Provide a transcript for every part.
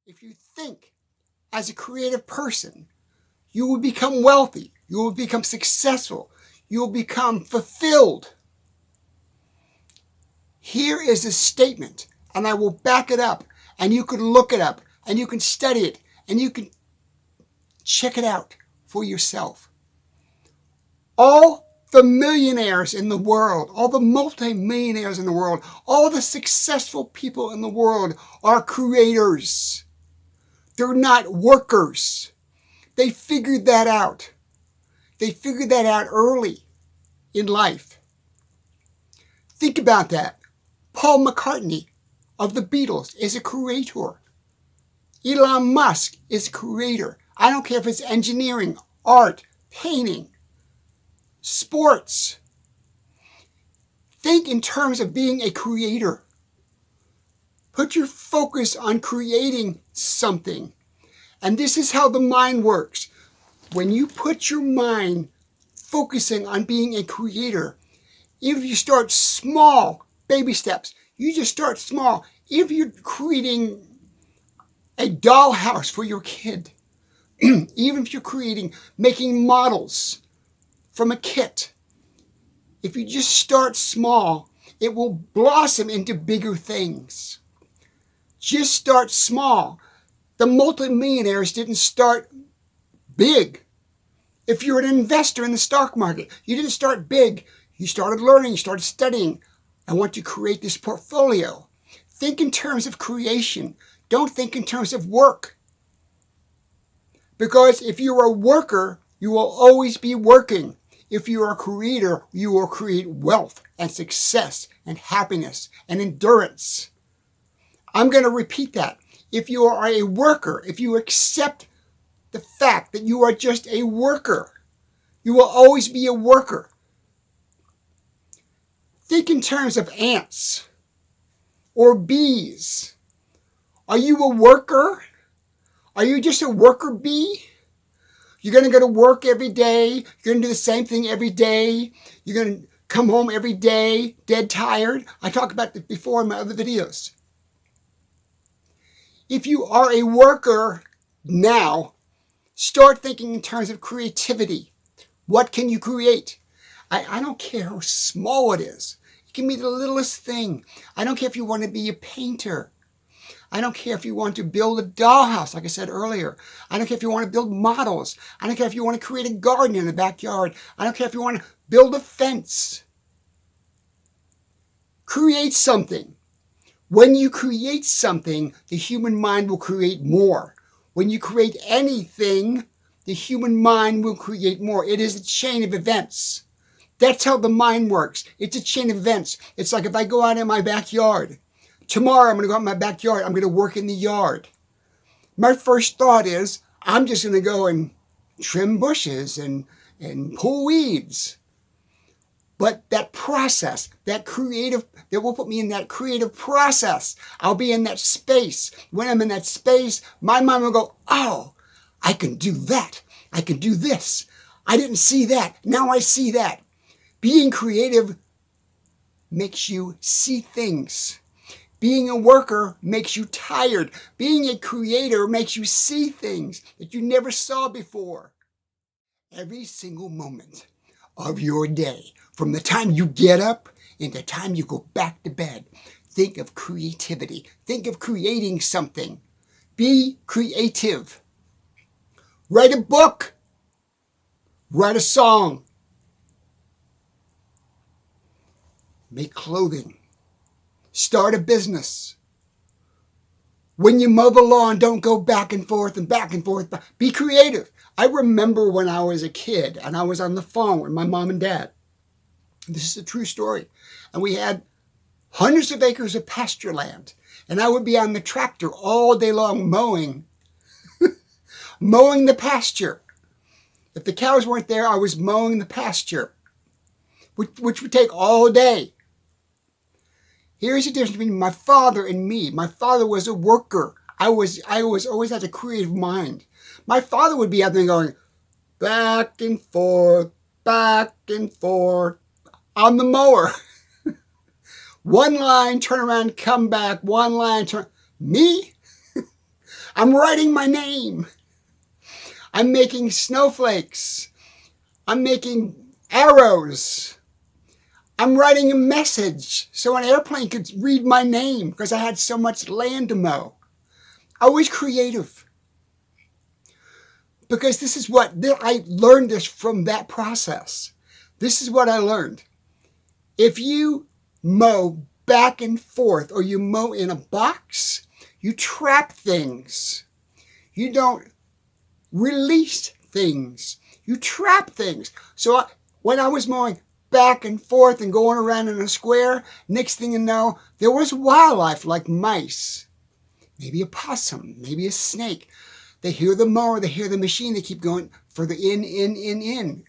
If you think as a creative person, you will become wealthy, you will become successful, you will become fulfilled. Here is a statement, and I will back it up, and you can look it up, and you can study it, and you can check it out for yourself. All the millionaires in the world, all the multi-millionaires in the world, all the successful people in the world are creators. They're not workers. They figured that out. They figured that out early in life. Think about that. Paul McCartney of the Beatles is a creator. Elon Musk is a creator. I don't care if it's engineering, art, painting, sports. Think in terms of being a creator. Put your focus on creating something. And this is how the mind works. When you put your mind focusing on being a creator, if you start small, baby steps, you just start small. If you're creating a dollhouse for your kid, even if you're making models from a kit, if you just start small, it will blossom into bigger things. Just start small. The multimillionaires didn't start big. If you're an investor in the stock market, you didn't start big. You started learning, you started studying. I want to create this portfolio. Think in terms of creation. Don't think in terms of work. Because if you're a worker, you will always be working. If you're a creator, you will create wealth and success and happiness and endurance. I'm going to repeat that. If you are a worker, if you accept the fact that you are just a worker, you will always be a worker. Think in terms of ants or bees. Are you a worker? Are you just a worker bee? You're going to go to work every day. You're going to do the same thing every day. You're going to come home every day, dead tired. I talked about this before in my other videos. If you are a worker now, start thinking in terms of creativity. What can you create? I don't care how small it is. It can be the littlest thing. I don't care if you want to be a painter. I don't care if you want to build a dollhouse, like I said earlier. I don't care if you want to build models. I don't care if you want to create a garden in the backyard. I don't care if you want to build a fence. Create something. When you create something, the human mind will create more. When you create anything, the human mind will create more. It is a chain of events. That's how the mind works. It's a chain of events. It's like if I go out in my backyard. Tomorrow I'm going to go out in my backyard. I'm going to work in the yard. My first thought is, I'm just going to go and trim bushes and pull weeds. But that process, that will put me in that creative process. I'll be in that space. When I'm in that space, my mind will go, oh, I can do that. I can do this. I didn't see that. Now I see that. Being creative makes you see things. Being a worker makes you tired. Being a creator makes you see things that you never saw before. Every single moment of your day, from the time you get up and the time you go back to bed, think of creativity. Think of creating something. Be creative. Write a book. Write a song. Make clothing. Start a business. When you mow the lawn, don't go back and forth and back and forth. Be creative. I remember when I was a kid and I was on the farm with my mom and dad. This is a true story. And we had hundreds of acres of pasture land. And I would be on the tractor all day long mowing the pasture. If the cows weren't there, I was mowing the pasture, which would take all day. Here's the difference between my father and me. My father was a worker. I always had a creative mind. My father would be out there going back and forth on the mower. One line, turn around, come back. One line, turn. Me? I'm writing my name. I'm making snowflakes. I'm making arrows. I'm writing a message so an airplane could read my name because I had so much land to mow. I was creative. Because this is what, I learned this from that process. This is what I learned. If you mow back and forth or you mow in a box, you trap things. You don't release things. You trap things. So when I was mowing back and forth and going around in a square, next thing you know, there was wildlife like mice, maybe a possum, maybe a snake. They hear the mower, they hear the machine, they keep going further in.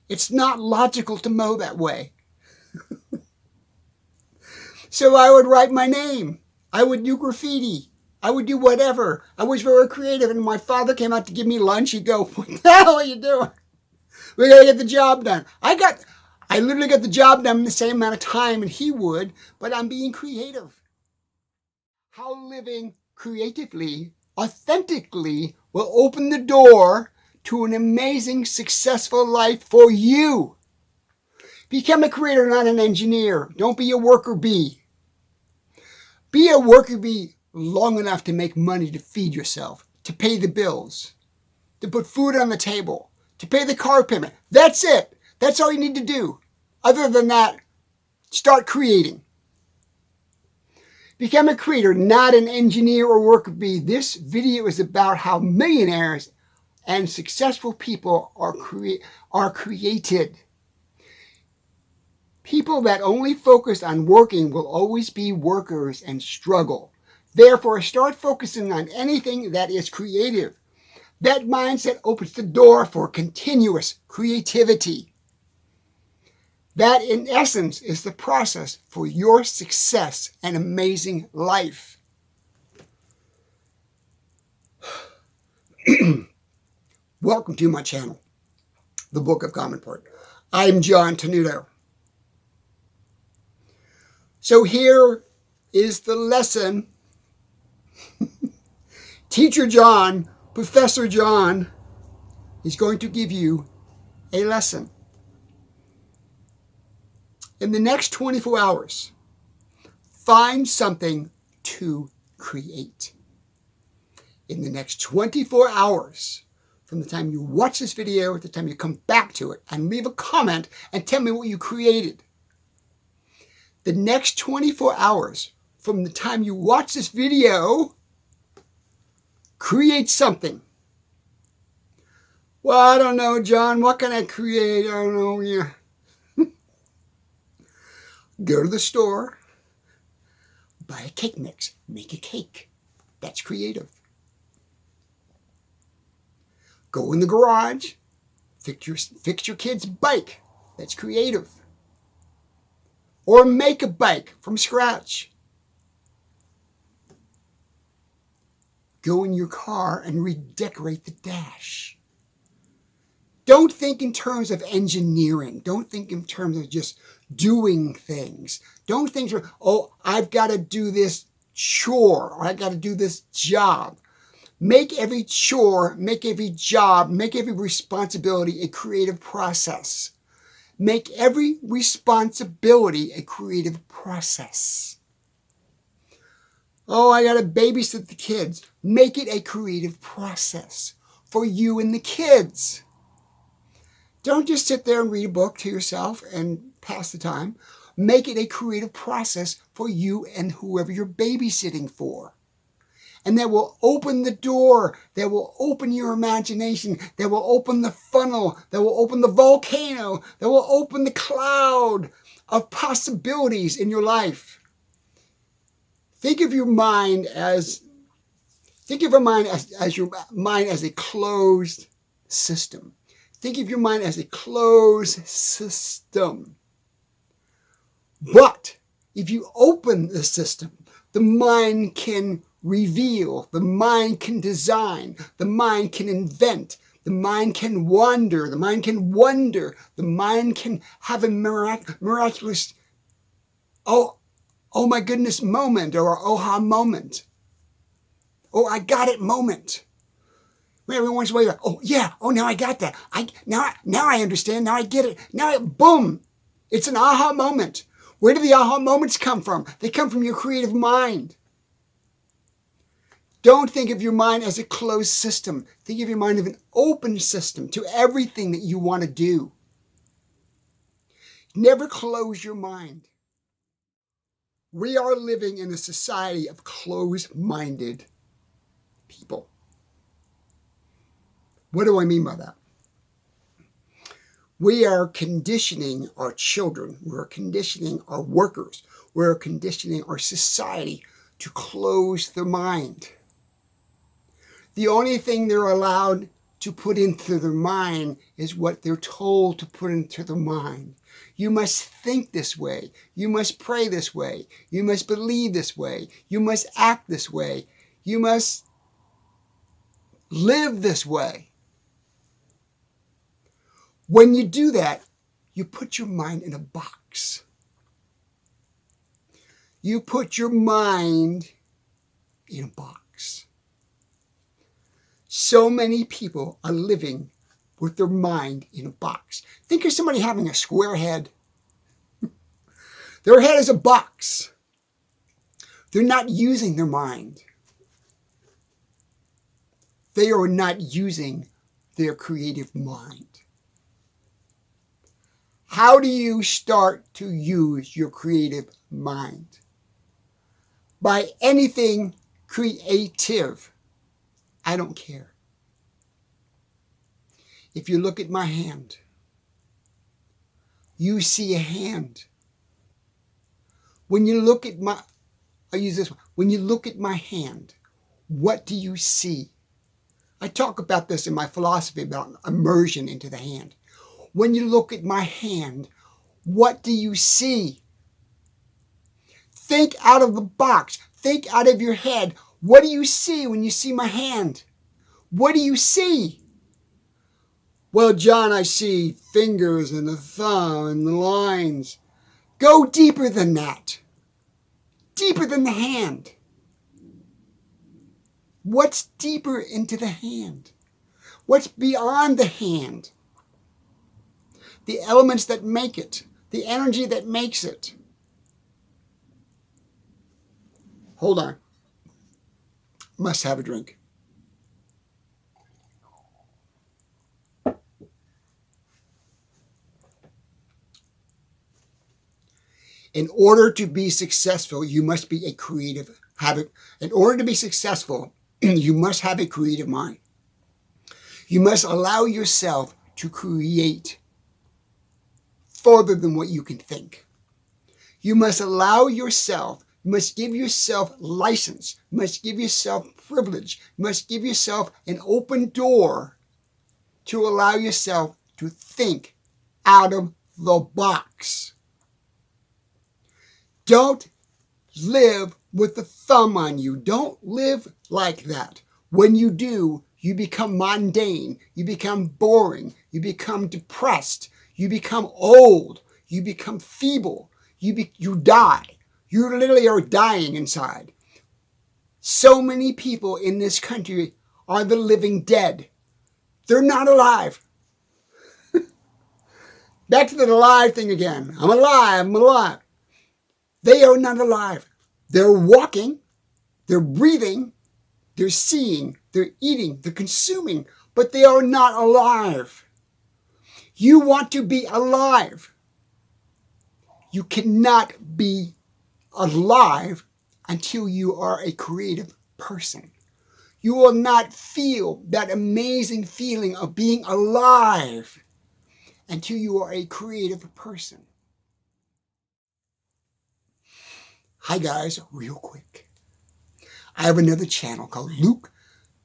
It's not logical to mow that way. So I would write my name. I would do graffiti. I would do whatever. I was very creative, and my father came out to give me lunch. He'd go, "What the hell are you doing? We got to get the job done." I literally got the job done in the same amount of time and he would, but I'm being creative. How living creatively, authentically, will open the door to an amazing, successful life for you. Become a creator, not an engineer. Don't be a worker bee. Be a worker bee long enough to make money to feed yourself, to pay the bills, to put food on the table, to pay the car payment. That's it. That's all you need to do. Other than that, start creating. Become a creator, not an engineer or worker bee. This video is about how millionaires and successful people are created. People that only focus on working will always be workers and struggle. Therefore, start focusing on anything that is creative. That mindset opens the door for continuous creativity. That, in essence, is the process for your success and amazing life. Welcome to my channel, The Book of Common Part. I'm John Tenuto. So here is the lesson. Teacher John, Professor John, is going to give you a lesson. In the next 24 hours, find something to create. In the next 24 hours, from the time you watch this video to the time you come back to it and leave a comment and tell me what you created. The next 24 hours, from the time you watch this video, create something. Well, I don't know, John. What can I create? I don't know. Yeah. Go to the store, buy a cake mix, make a cake. That's creative. Go in the garage, fix your kid's bike. That's creative. Or make a bike from scratch. Go in your car and redecorate the dash. Don't think in terms of engineering. Don't think in terms of just doing things. Don't think, oh, I've got to do this chore or I've got to do this job. Make every chore, make every job, make every responsibility a creative process. Make every responsibility a creative process. Oh, I got to babysit the kids. Make it a creative process for you and the kids. Don't just sit there and read a book to yourself and pass the time. Make it a creative process for you and whoever you're babysitting for. And that will open the door, that will open your imagination, that will open the funnel, that will open the volcano, that will open the cloud of possibilities in your life. Think of your mind as your mind as a closed system. Think of your mind as a closed system. But if you open the system, the mind can reveal, the mind can design, the mind can invent, the mind can wander, the mind can wonder, the mind can have a miraculous, oh my goodness moment or aha moment. oh, I got it moment. Every once in a while, oh yeah, oh now I got that. Now I understand. Now I get it. Boom, it's an aha moment. Where do the aha moments come from? They come from your creative mind. Don't think of your mind as a closed system. Think of your mind as an open system to everything that you want to do. Never close your mind. We are living in a society of closed-minded people. What do I mean by that? We are conditioning our children. We're conditioning our workers. We're conditioning our society to close their mind. The only thing they're allowed to put into their mind is what they're told to put into their mind. You must think this way. You must pray this way. You must believe this way. You must act this way. You must live this way. When you do that, you put your mind in a box. You put your mind in a box. So many people are living with their mind in a box. Think of somebody having a square head. Their head is a box. They're not using their mind. They are not using their creative mind. How do you start to use your creative mind? By anything creative. I don't care. If you look at my hand, you see a hand. When you look at I'll use this one. When you look at my hand, what do you see? I talk about this in my philosophy about immersion into the hand. When you look at my hand, what do you see? Think out of the box. Think out of your head. What do you see when you see my hand? What do you see? Well, John, I see fingers and a thumb and the lines. Go deeper than that. Deeper than the hand. What's deeper into the hand? What's beyond the hand? The elements that make it. The energy that makes it. Hold on. Must have a drink. In order to be successful, you must be a creative habit. In order to be successful, you must have a creative mind. You must allow yourself to create further than what you can think. You must allow yourself, you must give yourself license, you must give yourself privilege, you must give yourself an open door to allow yourself to think out of the box. Don't live with the thumb on you. Don't live like that. When you do, you become mundane. You become boring. You become depressed. You become old. You become feeble. You die. You literally are dying inside. So many people in this country are the living dead. They're not alive. Back to the alive thing again. I'm alive. I'm alive. They are not alive. They're walking, they're breathing, they're seeing, they're eating, they're consuming, but they are not alive. You want to be alive. You cannot be alive until you are a creative person. You will not feel that amazing feeling of being alive until you are a creative person. Hi guys, real quick. I have another channel called Luke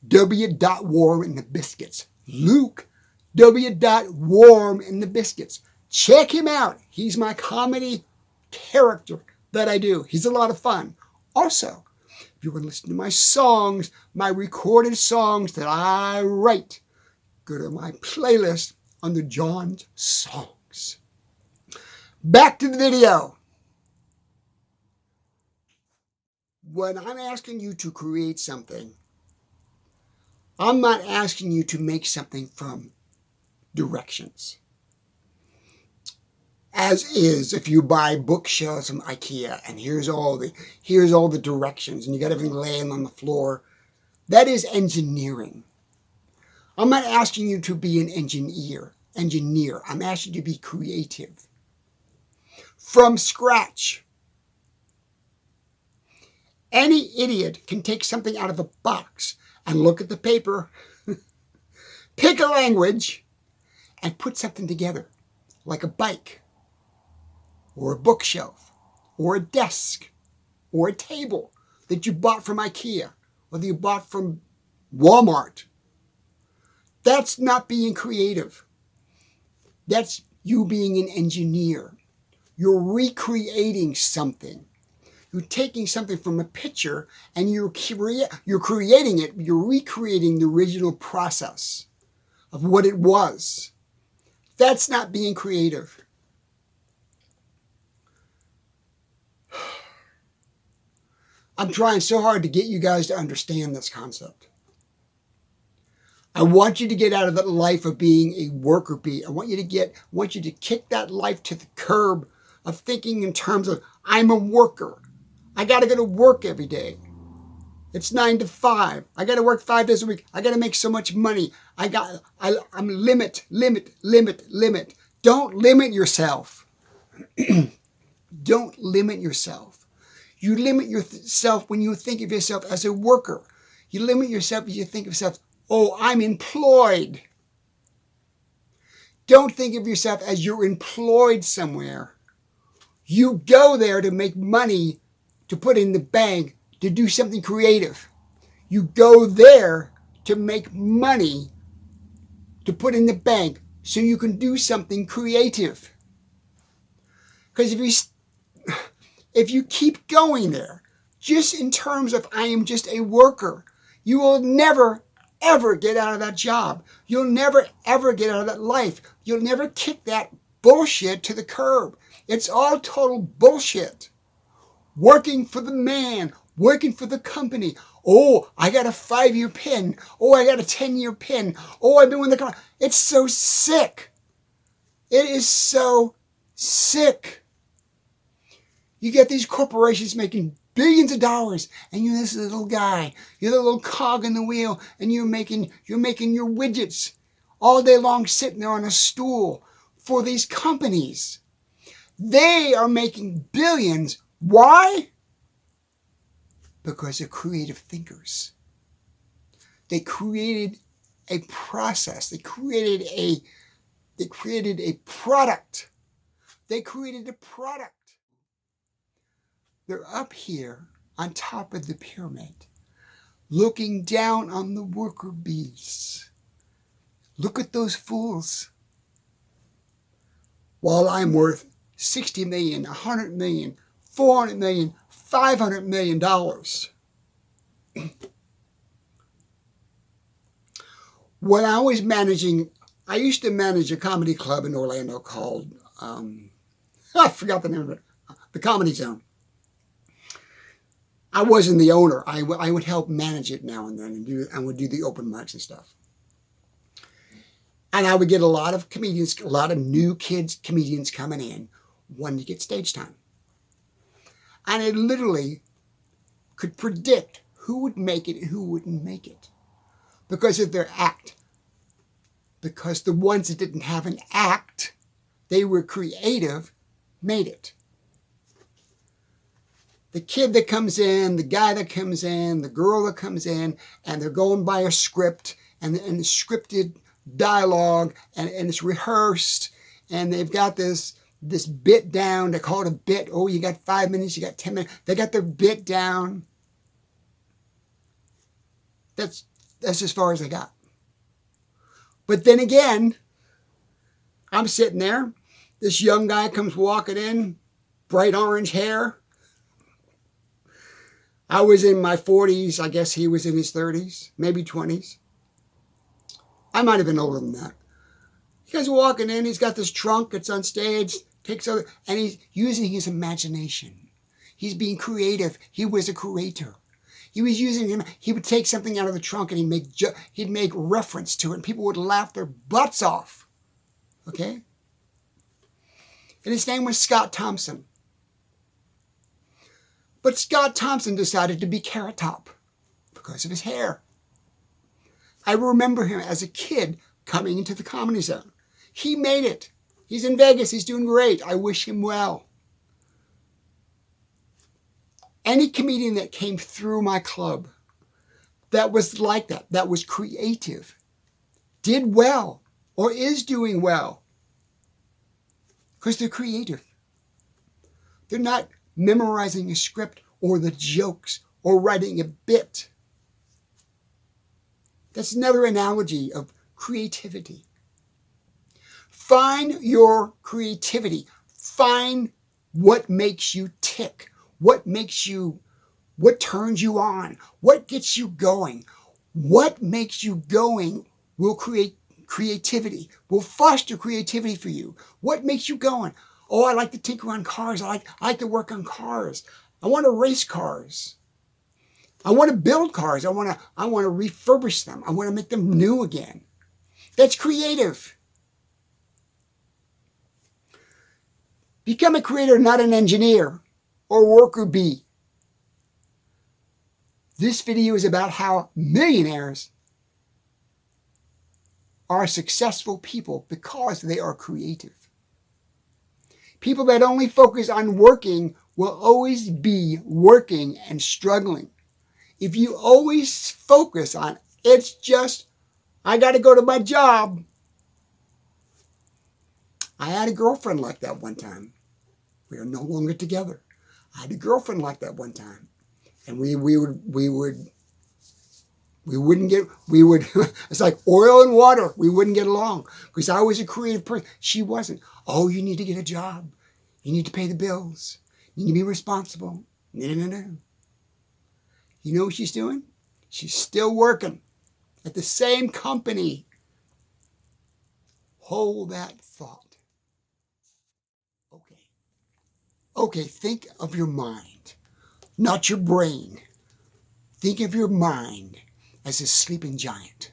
W. Warm and the Biscuits. Luke W. Warm and the Biscuits. Check him out. He's my comedy character that I do. He's a lot of fun. Also, if you want to listen to my songs, my recorded songs that I write, go to my playlist under John's Songs. Back to the video. When I'm asking you to create something, I'm not asking you to make something from directions. As is, if you buy bookshelves from IKEA and here's all the directions and you got everything laying on the floor, that is engineering. I'm not asking you to be an engineer. I'm asking you to be creative. From scratch. Any idiot can take something out of a box and look at the paper, pick a language, and put something together, like a bike, or a bookshelf, or a desk, or a table that you bought from IKEA, or that you bought from Walmart. That's not being creative. That's you being an engineer. You're recreating something. You're taking something from a picture and you're creating it. You're recreating the original process of what it was. That's not being creative. I'm trying so hard to get you guys to understand this concept. I want you to get out of that life of being a worker bee. I want you to kick that life to the curb of thinking in terms of, I'm a worker. I got to go to work every day. It's 9 to 5. I got to work 5 days a week. I got to make so much money. I'm limit. Don't limit yourself. Don't limit yourself. You limit yourself when you think of yourself as a worker. You limit yourself when you think of yourself, oh, I'm employed. Don't think of yourself as you're employed somewhere. You go there to make money, to put in the bank, to do something creative. You go there to make money, to put in the bank, so you can do something creative. Because if you keep going there, just in terms of I am just a worker, you will never, ever get out of that job. You'll never, ever get out of that life. You'll never kick that bullshit to the curb. It's all total bullshit. Working for the man, working for the company. Oh, I got a 5-year pin. Oh, I got a 10-year pin. Oh, I've been with the company. It's so sick. It is so sick. You get these corporations making billions of dollars, and you're this little guy. You're the little cog in the wheel, and you're making your widgets all day long sitting there on a stool for these companies. They are making billions. Why? Because they're creative thinkers. They created a process. They created a product. They created a product. They're up here on top of the pyramid, looking down on the worker bees. Look at those fools. While I'm worth $60 million, $100 million, $400 million, $500 million. When I was managing, I used to manage a comedy club in Orlando called, I forgot the name of it, the Comedy Zone. I wasn't the owner. I would help manage it now and then and would do the open mics and stuff. And I would get a lot of comedians, a lot of new comedians coming in, wanting to get stage time. And I literally could predict who would make it and who wouldn't make it because of their act. Because the ones that didn't have an act, they were creative, made it. The kid that comes in, the guy that comes in, the girl that comes in, and they're going by a script and scripted dialogue, and it's rehearsed, and they've got this bit down. They call it a bit. Oh, you got 5 minutes, you got 10 minutes. They got their bit down. That's as far as I got. But then again, I'm sitting there. This young guy comes walking in, bright orange hair. I was in my 40s. I guess he was in his 30s, maybe 20s. I might have been older than that. He goes walking in. He's got this trunk. It's on stage. And he's using his imagination. He's being creative. He was a creator. He was using him. He would take something out of the trunk and he'd make reference to it, and people would laugh their butts off. Okay? And his name was Scott Thompson. But Scott Thompson decided to be Carrot Top because of his hair. I remember him as a kid coming into the Comedy Zone. He made it. He's in Vegas. He's doing great. I wish him well. Any comedian that came through my club that was like that, that was creative, did well or is doing well because they're creative. They're not memorizing a script or the jokes or writing a bit. That's another analogy of creativity. Find your creativity. Find what makes you tick. What turns you on? What gets you going? What makes you going will create creativity, will foster creativity for you. What makes you going? Oh, I like to tinker on cars. I like to work on cars. I want to race cars. I want to build cars. I want to refurbish them. I want to make them new again. That's creative. Become a creator, not an engineer or worker bee. This video is about how millionaires are successful people because they are creative. People that only focus on working will always be working and struggling. If you always focus on, it's just, I got to go to my job. I had a girlfriend like that one time. We are no longer together. I had a girlfriend like that one time. And we would it's like oil and water. We wouldn't get along because I was a creative person. She wasn't. Oh, you need to get a job. You need to pay the bills. You need to be responsible. No. You know what she's doing? She's still working at the same company. Hold that thought. Okay, think of your mind, not your brain. Think of your mind as a sleeping giant.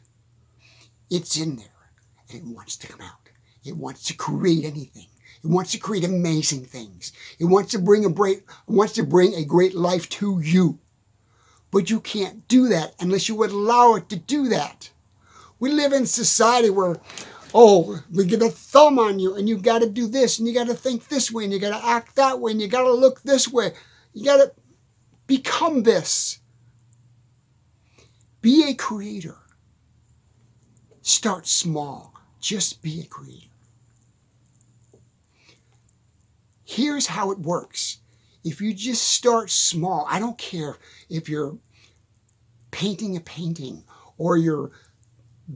It's in there, and it wants to come out. It wants to create anything. It wants to create amazing things. It wants to bring a great life to you. But you can't do that unless you would allow it to do that. We live in society where, we get a thumb on you and you got to do this and you got to think this way and you got to act that way and you got to look this way. You got to become this. Be a creator. Start small. Just be a creator. Here's how it works. If you just start small, I don't care if you're painting a painting or you're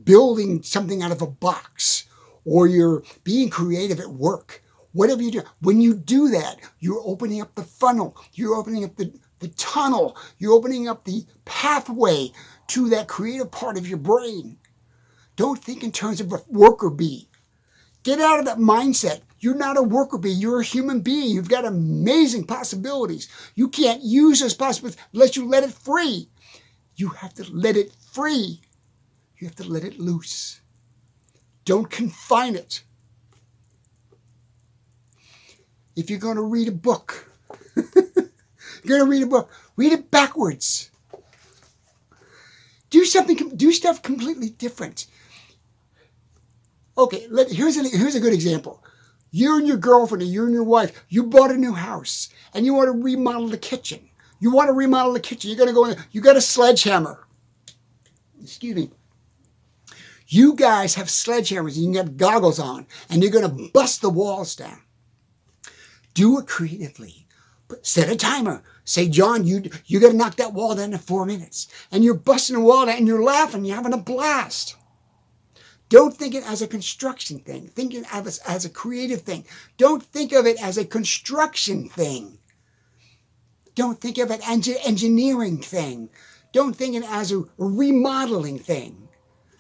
building something out of a box or you're being creative at work, whatever you do. When you do that, you're opening up the funnel. You're opening up the tunnel. You're opening up the pathway to that creative part of your brain. Don't think in terms of a worker bee. Get out of that mindset. You're not a worker bee. You're a human being. You've got amazing possibilities. You can't use those possibilities unless you let it free. You have to let it free. You have to let it loose. Don't confine it. If you're going to read a book, read it backwards. Do stuff completely different. Okay, here's a good example. You and your girlfriend or you and your wife, you bought a new house and you want to remodel the kitchen. You're going to go in, you got a sledgehammer. Excuse me. You guys have sledgehammers and you got goggles on and you're going to bust the walls down. Do it creatively. Set a timer. Say, John, you got to knock that wall down in 4 minutes. And you're busting the wall down and you're laughing. You're having a blast. Don't think it as a construction thing. Think it as a creative thing. Don't think of it as a construction thing. Don't think of it as an engineering thing. Don't think of it as a remodeling thing.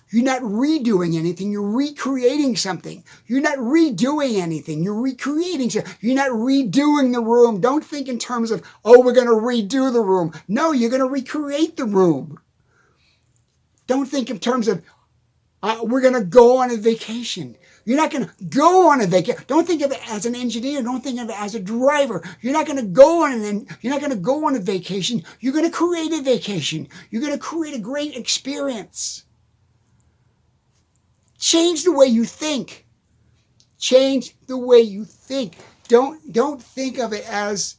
You're not redoing anything. You're recreating something. You're not redoing anything. You're recreating something. You're not redoing the room. Don't think in terms of, oh, we're going to redo the room. No, you're going to recreate the room. Don't think in terms of, we're going to go on a vacation. You're not going to go on a vacation. Don't think of it as an engineer. Don't think of it as a driver. You're not going to go on a vacation. You're going to create a vacation. You're going to create a great experience. Change the way you think. Change the way you think. Don't think of it as,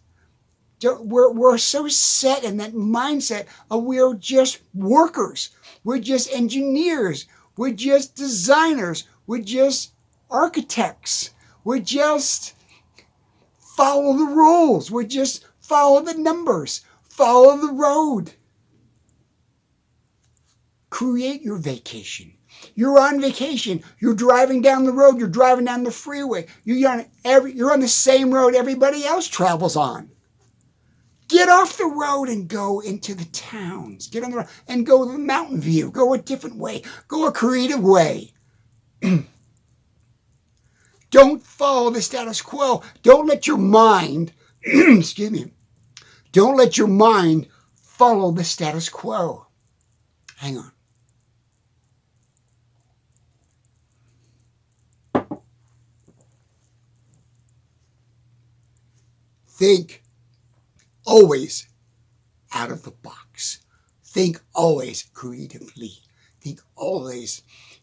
we're so set in that mindset of we're just workers. We're just engineers. We're just designers. We're just architects. We're just follow the rules. We're just follow the numbers. Follow the road. Create your vacation. You're on vacation. You're driving down the road. You're driving down the freeway. You're on the same road everybody else travels on. Get off the road and go into the towns. Get on the road and go to the mountain view. Go a different way. Go a creative way. Don't follow the status quo. Don't let your mind, excuse me, don't let your mind follow the status quo. Hang on. Think always out of the box. Think always creatively. Think always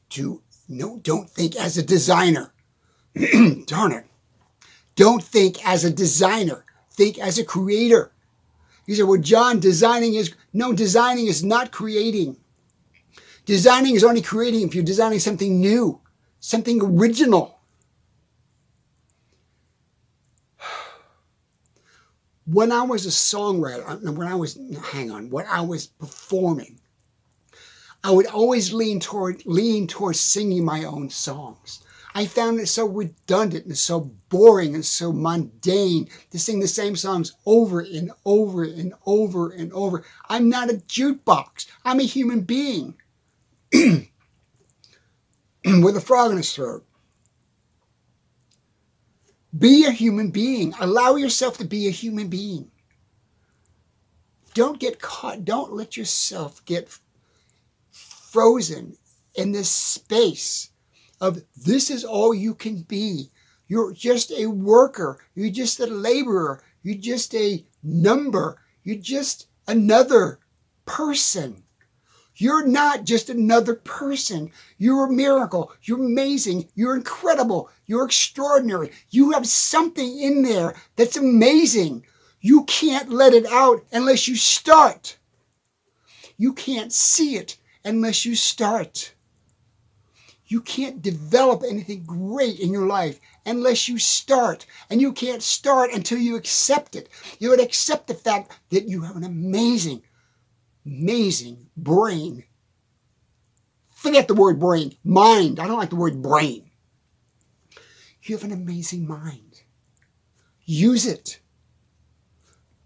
don't think as a designer. Darn it. Don't think as a designer. Think as a creator. You say, well, John, designing is not creating. Designing is only creating if you're designing something new, something original. When I was a songwriter, when I was performing, I would always lean towards singing my own songs. I found it so redundant and so boring and so mundane to sing the same songs over and over and over and over. I'm not a jukebox. I'm a human being with a frog in his throat. Be a human being. Allow yourself to be a human being. Don't get caught. Don't let yourself get frozen in this space of this is all you can be. You're just a worker. You're just a laborer. You're just a number. You're just another person. You're not just another person. You're a miracle. You're amazing. You're incredible. You're extraordinary. You have something in there that's amazing. You can't let it out unless you start. You can't see it unless you start. You can't develop anything great in your life unless you start. And you can't start until you accept it. You would accept the fact that you have an amazing brain. Forget the word brain. Mind. I don't like the word brain. You have an amazing mind. Use it.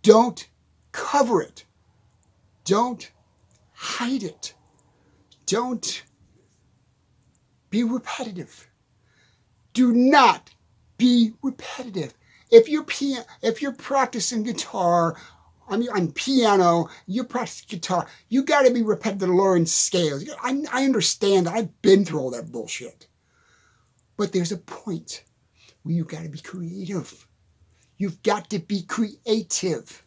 Don't cover it. Don't hide it. Don't be repetitive. Do not be repetitive. If you're practicing guitar, on piano, you practice guitar, you got to be repetitive to learn scales. I understand. I've been through all that bullshit. But there's a point where you got to be creative. You've got to be creative.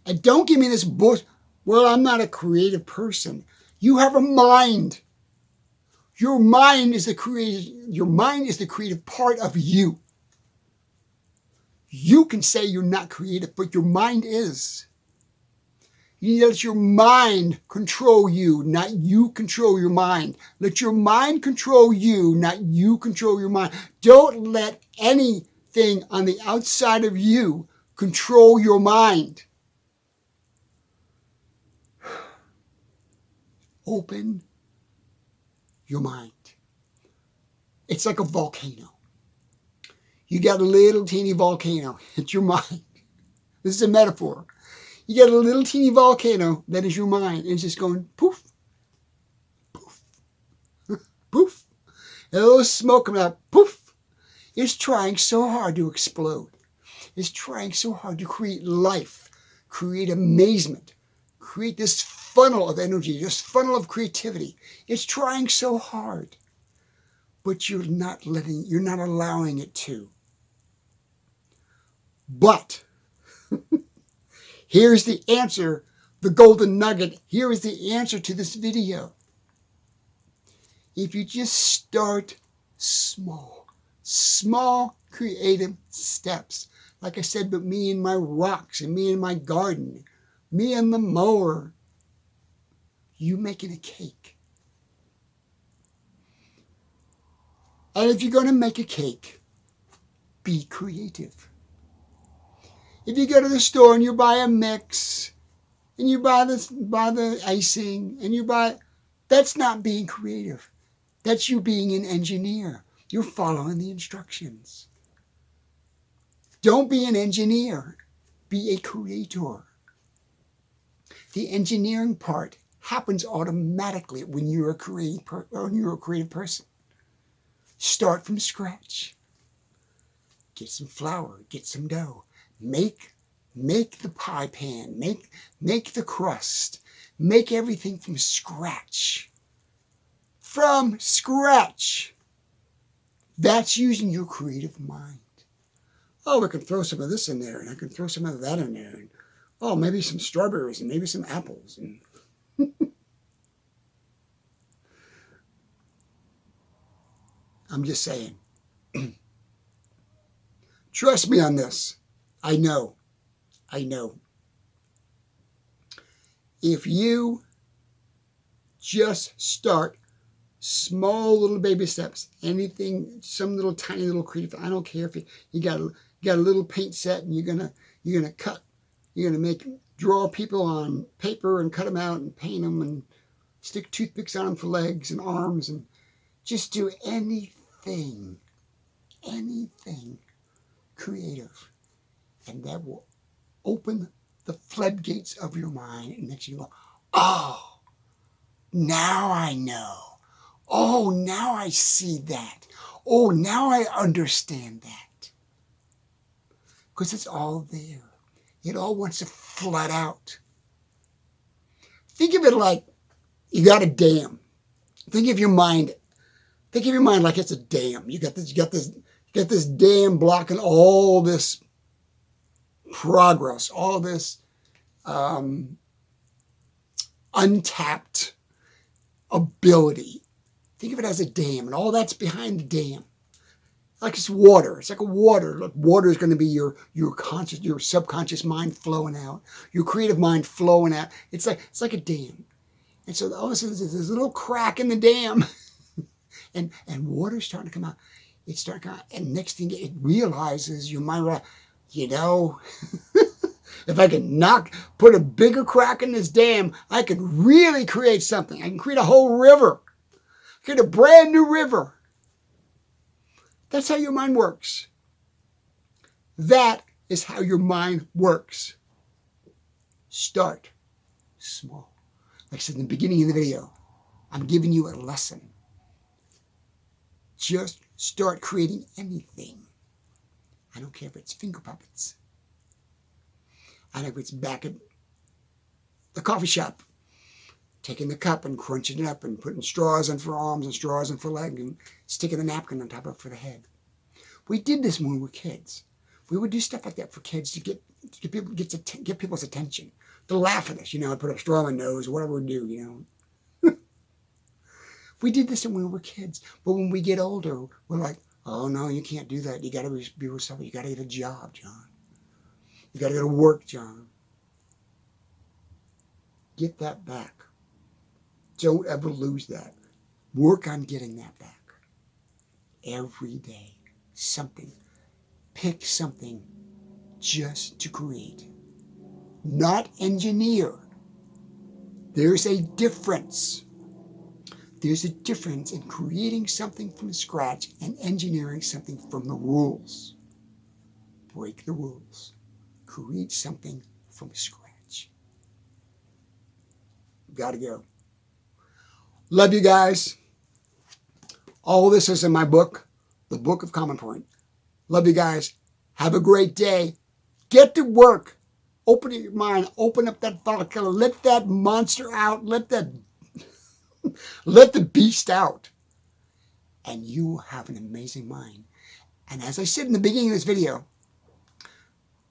And don't give me this bullshit. Well, I'm not a creative person. You have a mind. Your mind is the creative part of you. You can say you're not creative, but your mind is. You need to let your mind control you, not you control your mind. Let your mind control you, not you control your mind. Don't let anything on the outside of you control your mind. Open your mind. It's like a volcano. You got a little teeny volcano. It's your mind. This is a metaphor. You got a little teeny volcano that is your mind. And it's just going poof, And a little smoke coming out, poof. It's trying so hard to explode. It's trying so hard to create life, create amazement, create this funnel of energy, this funnel of creativity. It's trying so hard, but you're not allowing it to. But here's the answer, the golden nugget. Here is the answer to this video. If you just start small creative steps. Like I said, but me and my rocks and me and my garden, me and the mower, you making a cake. And if you're going to make a cake, be creative. If you go to the store and you buy a mix and you buy the icing and that's not being creative. That's you being an engineer. You're following the instructions. Don't be an engineer. Be a creator. The engineering part happens automatically when you're a creative person. Start from scratch. Get some flour. Get some dough. Make the pie pan. Make the crust. Make everything from scratch. From scratch. That's using your creative mind. Oh, I can throw some of this in there, and I can throw some of that in there. And, oh, maybe some strawberries, and maybe some apples. And I'm just saying. Trust me on this. I know. If you just start small little baby steps, anything, some little tiny little creative, I don't care if you got a little paint set and you're gonna draw people on paper and cut them out and paint them and stick toothpicks on them for legs and arms, and just do anything creative, and that will open the floodgates of your mind, and makes you go, oh, now I know. Oh, now I see that. Oh, now I understand that. Because it's all there. It all wants to flood out. Think of it like you got a dam. Think of your mind like it's a dam. You got this dam blocking all this progress, all this untapped ability. Think of it as a dam, and all that's behind the dam. Like it's water. It's like a water. Look, water is going to be your subconscious mind flowing out, your creative mind flowing out. It's like a dam. And so all of a sudden there's this little crack in the dam, and water's starting to come out. It's starting to come out, and next thing it realizes your mind, if I can put a bigger crack in this dam, I could really create something. I can create a whole river. Create a brand new river. That's how your mind works. That is how your mind works. Start small. Like I said in the beginning of the video, I'm giving you a lesson. Just start creating anything. I don't care if it's finger puppets. I don't know if it's back at the coffee shop, taking the cup and crunching it up and putting straws in for arms and straws in for legs and sticking a napkin on top of it for the head. We did this when we were kids. We would do stuff like that for kids to get people's attention, to laugh at us. I'd put a straw in my nose, whatever we do. We did this when we were kids, but when we get older, we're like, oh no, you can't do that. You got to be responsible. You got to get a job, John. You got to go to work, John. Get that back. Don't ever lose that. Work on getting that back. Every day. Something. Pick something just to create. Not engineer. There's a difference. There's a difference in creating something from scratch and engineering something from the rules. Break the rules. Create something from scratch. Gotta go. Love you guys. All this is in my book, The Book of Common Point. Love you guys. Have a great day. Get to work. Open your mind. Open up that follicle. Let that monster out. Let the beast out. And you will have an amazing mind. And as I said in the beginning of this video,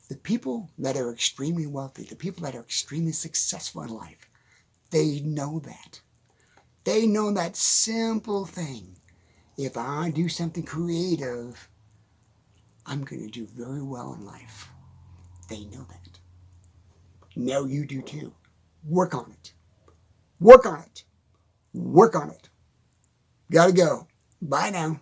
the people that are extremely wealthy, the people that are extremely successful in life, they know that. They know that simple thing. If I do something creative, I'm going to do very well in life. They know that. Now you do too. Work on it. Work on it. Work on it. Gotta go. Bye now.